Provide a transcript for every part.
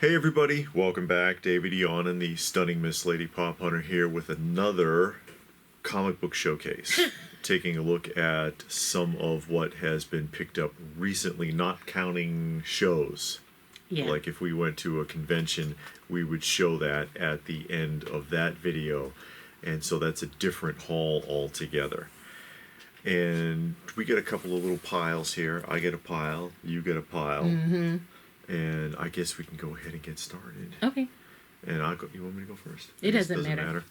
Hey everybody, welcome back. David Eon and the stunning Miss Lady Pop Hunter here with another comic book showcase. Taking a look at some of what has been picked up recently, not counting shows. Yeah. Like if we went to a convention, we would show that at the end of that video. And so that's a different haul altogether. And we get a couple of little piles here. I get a pile, you get a pile. Mm-hmm. And I guess we can go ahead and get started. Okay. And I'll go. You want me to go first? It doesn't matter.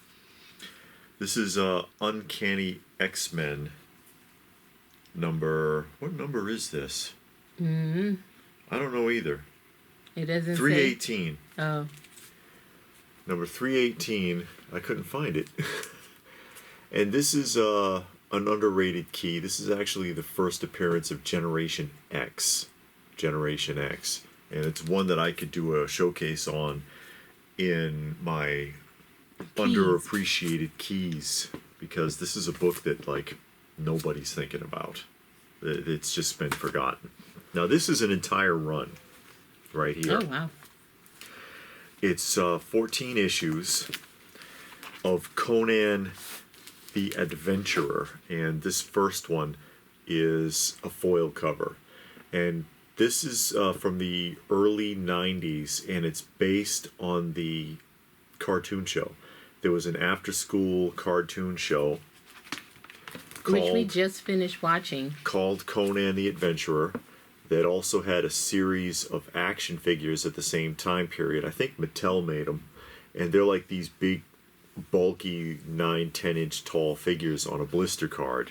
This is Uncanny X-Men number. What number is this? Mm-hmm. I don't know either. It doesn't 318. say. Oh. Number 318. I couldn't find it. And this is an underrated key. This is actually the first appearance of Generation X. Generation X. And it's one that I could do a showcase on in my underappreciated keys, because this is a book that like nobody's thinking about. It's just been forgotten. Now this is an entire run right here. Oh wow. It's 14 issues of Conan the Adventurer, and this first one is a foil cover. And this is from the early 90s, and it's based on the cartoon show. There was an after-school cartoon show which we just finished watching, called Conan the Adventurer, that also had a series of action figures at the same time period. I think Mattel made them, and they're like these big, bulky 9-10 inch tall figures on a blister card.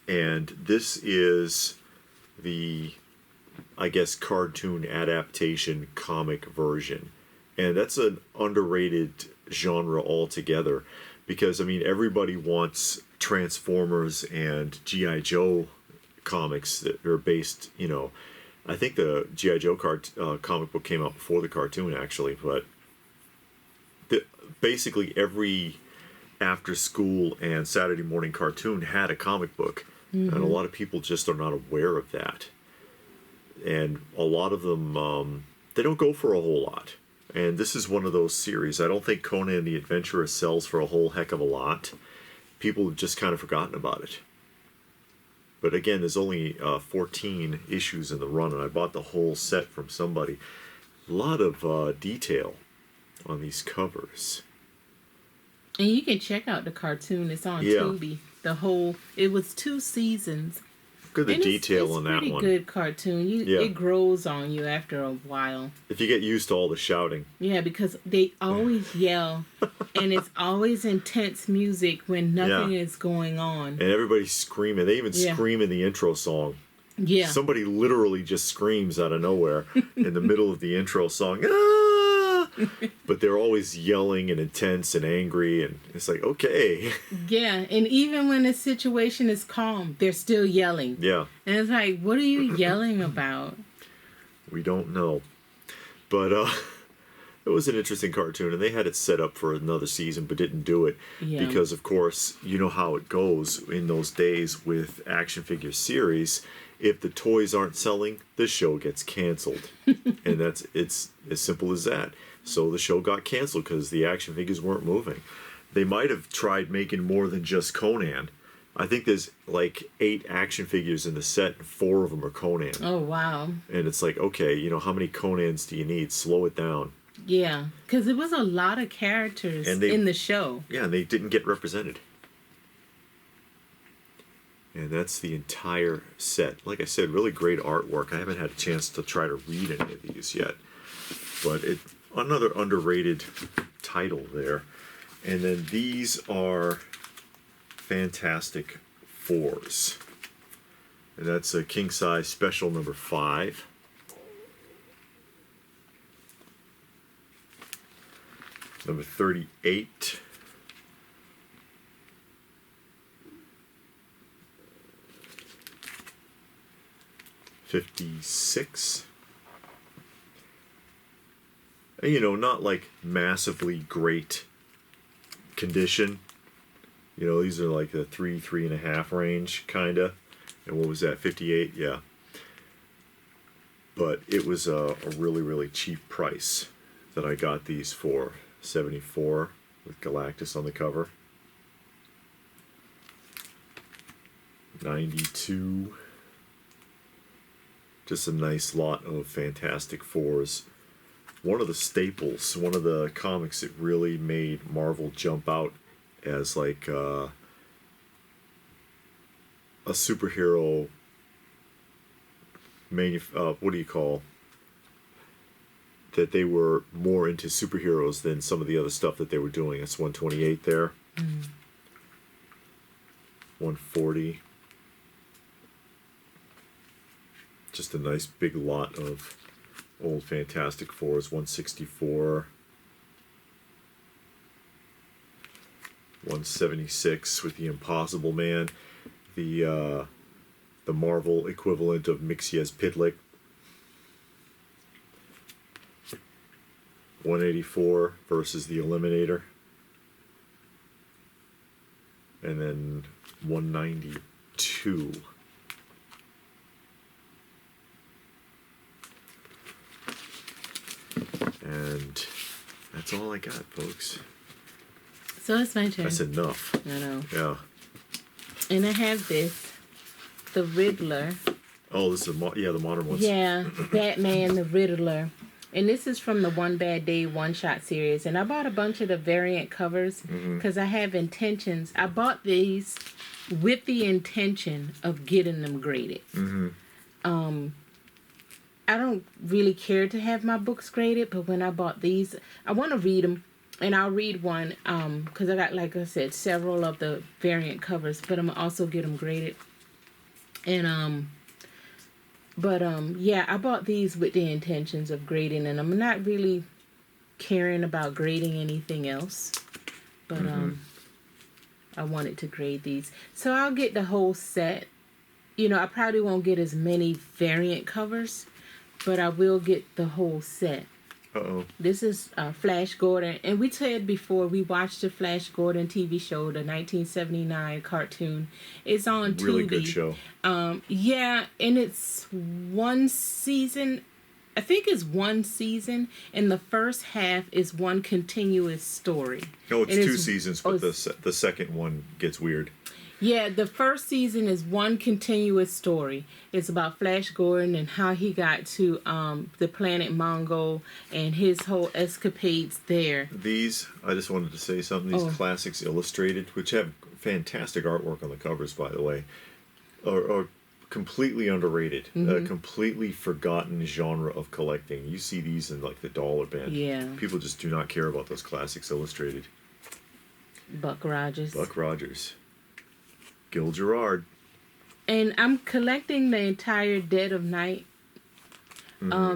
And this is the, I guess, cartoon adaptation comic version. And that's an underrated genre altogether, because, I mean, everybody wants Transformers and G.I. Joe comics that are based, you know, I think the G.I. Joe comic book came out before the cartoon, actually, but basically every after-school and Saturday morning cartoon had a comic book. Mm-hmm. And a lot of people just are not aware of that. And a lot of them, they don't go for a whole lot. And this is one of those series. I don't think Conan the Adventurer sells for a whole heck of a lot. People have just kind of forgotten about it. But again, there's only 14 issues in the run, and I bought the whole set from somebody. A lot of detail on these covers. And you can check out the cartoon. It's on Tubi. It was 2 seasons. Look at the detail on that one. It's a pretty good cartoon. It grows on you after a while. If you get used to all the shouting. Yeah, because they always yell, and it's always intense music when nothing is going on. And everybody's screaming. They even scream in the intro song. Yeah. Somebody literally just screams out of nowhere in the middle of the intro song. But they're always yelling and intense and angry, and it's like, okay. Yeah, and even when the situation is calm, they're still yelling. Yeah. And it's like, what are you yelling about? We don't know. But it was an interesting cartoon, and they had it set up for another season but didn't do it. Yeah. Because, of course, you know how it goes in those days with action figure series. If the toys aren't selling, the show gets canceled. And it's as simple as that. So the show got canceled because the action figures weren't moving. They might have tried making more than just Conan. I think there's like 8 action figures in the set, and 4 of them are Conan. Oh, wow. And it's like, okay, you know, how many Conans do you need? Slow it down. Yeah, because there was a lot of characters in the show. Yeah, and they didn't get represented. And that's the entire set. Like I said, really great artwork. I haven't had a chance to try to read any of these yet. But another underrated title there. And then these are Fantastic Fours. And that's a king size special number 5. Number 38. $56. And, you know, not like massively great condition. You know, these are like the 3.5 range, kind of. And what was that, 58? Yeah. But it was a really, really cheap price that I got these for. 74 with Galactus on the cover. 92. Just a nice lot of Fantastic Fours. One of the staples, one of the comics that really made Marvel jump out as like a superhero what do you call that they were more into superheroes than some of the other stuff that they were doing. It's 128 there. 140. Just a nice big lot of old Fantastic Fours. 164. 176 with the Impossible Man. The Marvel equivalent of Mixyez-Pitlick. 184 versus the Eliminator. And then 192. And that's all I got, folks. So it's my turn. That's enough. I know. Yeah. And I have this, the Riddler. Oh, this is the modern ones. Yeah, Batman, the Riddler. And this is from the One Bad Day one-shot series. And I bought a bunch of the variant covers because I have intentions. I bought these with the intention of getting them graded. I don't really care to have my books graded, but when I bought these, I want to read them. And I'll read one because I got, like I said, several of the variant covers, but I'm also get them graded. And yeah, I bought these with the intentions of grading, and I'm not really caring about grading anything else. But I wanted to grade these, so I'll get the whole set. You know, I probably won't get as many variant covers, but I will get the whole set. Uh-oh. This is Flash Gordon. And we said before, we watched the Flash Gordon TV show, the 1979 cartoon. It's on Tubi. Really good show. Yeah, and it's one season. I think it's one season, and the first half is one continuous story. No, it's two seasons, but the second one gets weird. Yeah, the first season is one continuous story. It's about Flash Gordon and how he got to the planet Mongo and his whole escapades there. These, I just wanted to say something, these Classics Illustrated, which have fantastic artwork on the covers, by the way, are completely underrated. A completely forgotten genre of collecting. You see these in like the dollar bin. Yeah. People just do not care about those Classics Illustrated. Buck Rogers. Buck Rogers. Gil Gerard. And I'm collecting the entire Dead of Night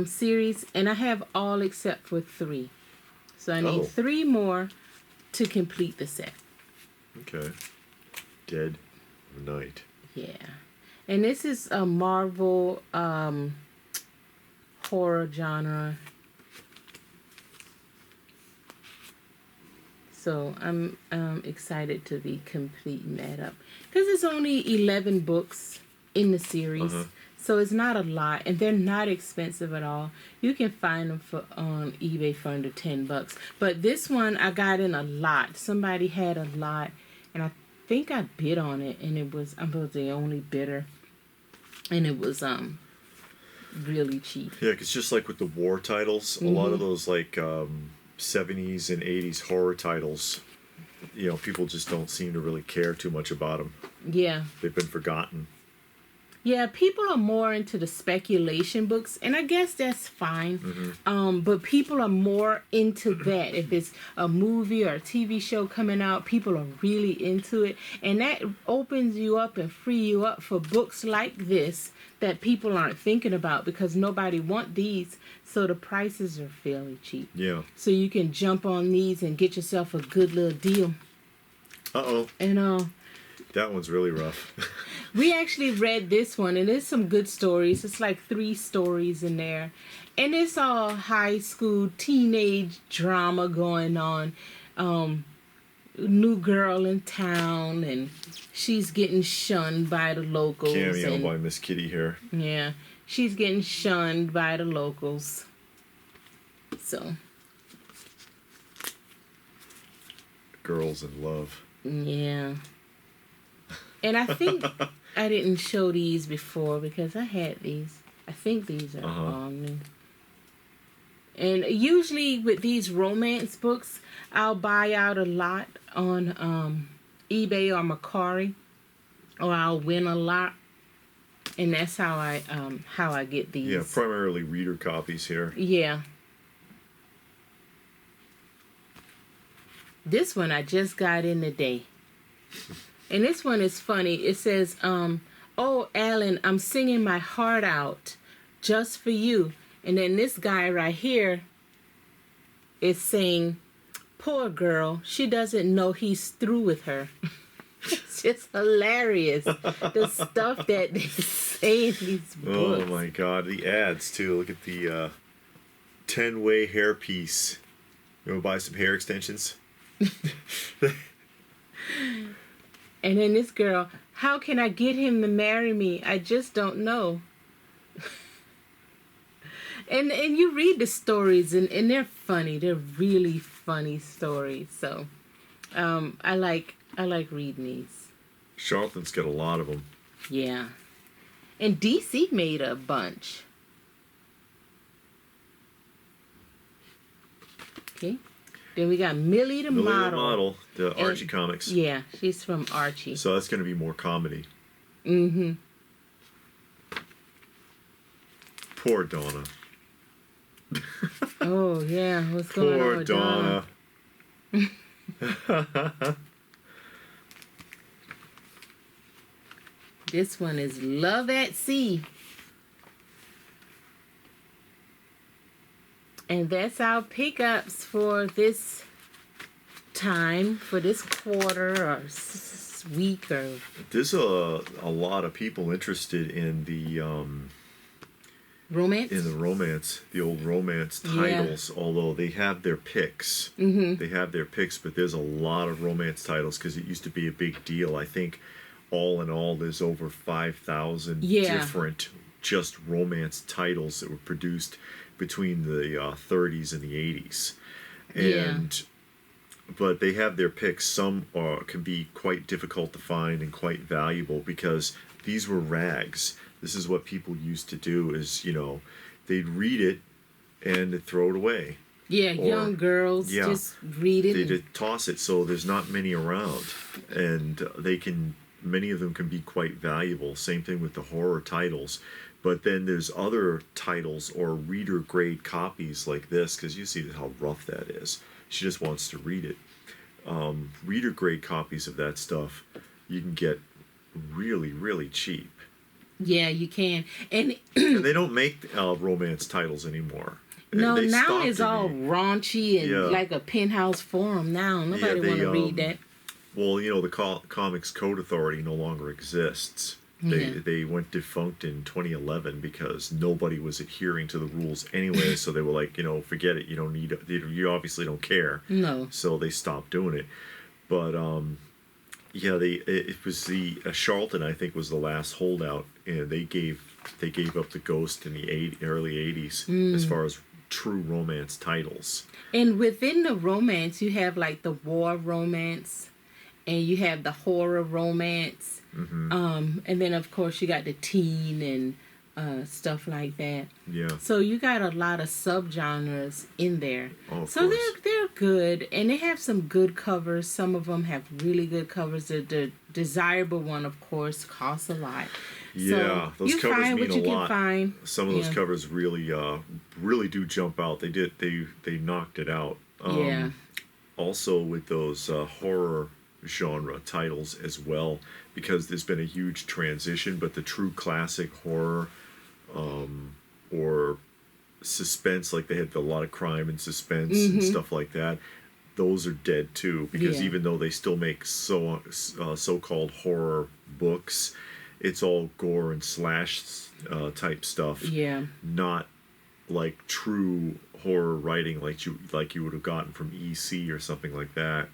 series, and I have all except for 3. So I need 3 more to complete the set. Okay. Dead of Night. Yeah. And this is a Marvel horror genre. So I'm excited to be completing that up. Because it's only 11 books in the series. So it's not a lot. And they're not expensive at all. You can find them on eBay for under $10. But this one I got in a lot. Somebody had a lot. And I think I bid on it. And I was the only bidder. And it was really cheap. Yeah, because just like with the war titles, a lot of those like 70s and 80s horror titles, you know, people just don't seem to really care too much about them. Yeah. They've been forgotten. Yeah, people are more into the speculation books, and I guess that's fine. But people are more into that. If it's a movie or a TV show coming out, people are really into it. And that opens you up and free you up for books like this that people aren't thinking about because nobody want these. So the prices are fairly cheap. Yeah. So you can jump on these and get yourself a good little deal. Uh-oh. And that one's really rough. we actually read this one, and there's some good stories. It's like 3 stories in there. And it's all high school teenage drama going on. New girl in town, and she's getting shunned by the locals. Cameo by Miss Kitty here. Yeah. she's getting shunned by the locals. So. Girls in love. Yeah. And I think I didn't show these before because I had these. I think these are on me. And usually with these romance books, I'll buy out a lot on eBay or Mercari, or I'll win a lot, and that's how I get these. Yeah, primarily reader copies here. Yeah. This one I just got in today. And this one is funny. It says, "Oh, Alan, I'm singing my heart out just for you." And then this guy right here is saying, "Poor girl, she doesn't know he's through with her." It's just hilarious. The stuff that they say in these books. Oh my God, the ads too. Look at the 10-way hairpiece. You want to buy some hair extensions? And then this girl, "How can I get him to marry me? I just don't know." and you read the stories and they're funny. They're really funny stories. So I like reading these. Charlton's got a lot of them. Yeah. And DC made a bunch. Okay. Then we got Millie the Model. The Archie comics. Yeah, she's from Archie. So that's going to be more comedy. Mm-hmm. Poor Donna. Oh, yeah. What's going on with Donna? This one is Love at Sea. And that's our pickups for this time, for this quarter or week. Or There's a lot of people interested in the romance. The old romance titles. Although they have their picks, they have their picks, but there's a lot of romance titles because it used to be a big deal. I think all in all, there's over 5,000 different just romance titles that were produced between the 30s and the 80s, and but they have their picks. Some can be quite difficult to find and quite valuable because these were rags. This is what people used to do: is they'd read it and they'd throw it away. Yeah, young girls just read it. They'd toss it. So there's not many around, and many of them can be quite valuable. Same thing with the horror titles. But then there's other titles or reader grade copies like this, because you see how rough that is. She just wants to read it. Reader grade copies of that stuff you can get really, really cheap. Yeah, you can. And they don't make romance titles anymore. No, now it's all raunchy and like a Penthouse Forum now. Nobody want to read that. Well, the Comics Code Authority no longer exists. They went defunct in 2011 because nobody was adhering to the rules anyway. So they were like, forget it. You don't need it. You obviously don't care. No. So they stopped doing it. But it was Charlton, I think, was the last holdout, and they gave up the ghost in the early 80s as far as true romance titles. And within the romance, you have like the war romance, and you have the horror romance. And then of course you got the teen and stuff like that. Yeah. So you got a lot of subgenres in there. Oh, of so course. they're good, and they have some good covers. Some of them have really good covers. The desirable one, of course, costs a lot. Yeah, so those covers find mean what you a lot. Can find. Some of those covers really do jump out. They knocked it out. Also with those horror genre titles as well, because there's been a huge transition, but the true classic horror or suspense, like they had a lot of crime and suspense and stuff like that, those are dead too, because even though they still make so-called horror books, it's all gore and slash type stuff, not like true horror writing like you would have gotten from EC or something like that.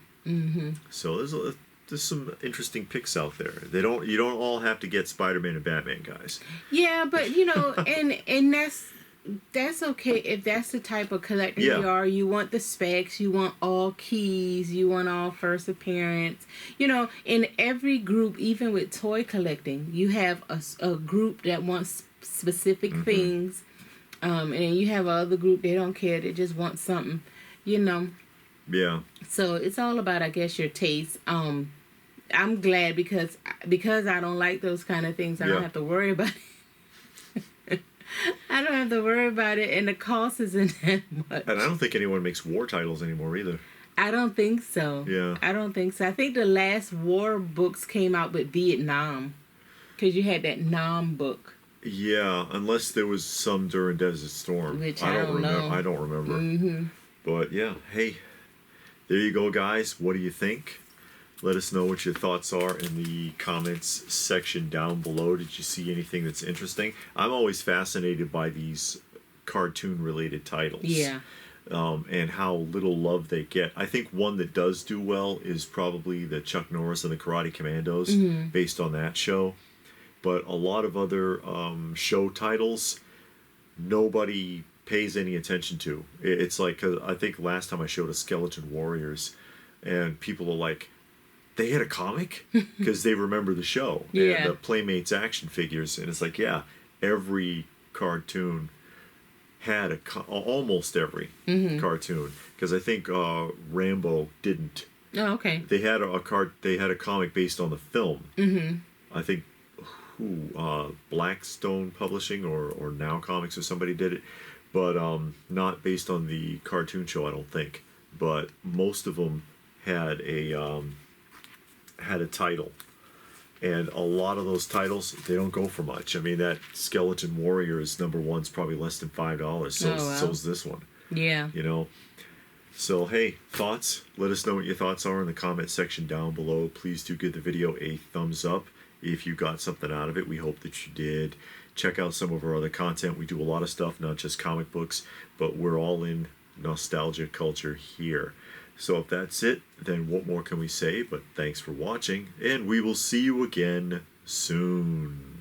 So some interesting picks out there. You don't all have to get Spider-Man and Batman, guys. Yeah, but you know, and that's okay if that's the type of collector you are. You want the specs, you want all keys, you want all first appearance. You know, in every group, even with toy collecting, you have a group that wants specific things, and then you have another group, they don't care, they just want something, you know. Yeah. So it's all about, I guess, your taste. I'm glad because I don't like those kind of things. I don't have to worry about it. I don't have to worry about it, and the cost isn't that much. And I don't think anyone makes war titles anymore either. I don't think so. Yeah. I don't think so. I think the last war books came out with Vietnam, because you had that Nam book. Yeah, unless there was some during Desert Storm. Which I don't know. I don't remember. But yeah, hey, there you go, guys. What do you think? Let us know what your thoughts are in the comments section down below. Did you see anything that's interesting? I'm always fascinated by these cartoon-related titles. Yeah. And how little love they get. I think one that does do well is probably the Chuck Norris and the Karate Commandos, based on that show. But a lot of other show titles, nobody pays any attention to. It's like, I think last time I showed a Skeleton Warriors, and people are like, they had a comic? Because they remember the show. Yeah. And the Playmates action figures. And it's like, yeah, every cartoon had almost every cartoon. Because I think Rambo didn't. Oh, okay. They had a comic based on the film. I think Blackstone Publishing or Now Comics or somebody did it, but not based on the cartoon show, I don't think. But most of them had a title, and a lot of those titles, they don't go for much. I mean, that Skeleton Warriors #1's probably less than $5. So's this one. Yeah. You know. So, hey, thoughts? Let us know what your thoughts are in the comment section down below. Please do give the video a thumbs up if you got something out of it. We hope that you did. Check out some of our other content. We do a lot of stuff, not just comic books, but we're all in nostalgia culture here. So if that's it, then what more can we say? But thanks for watching, and we will see you again soon.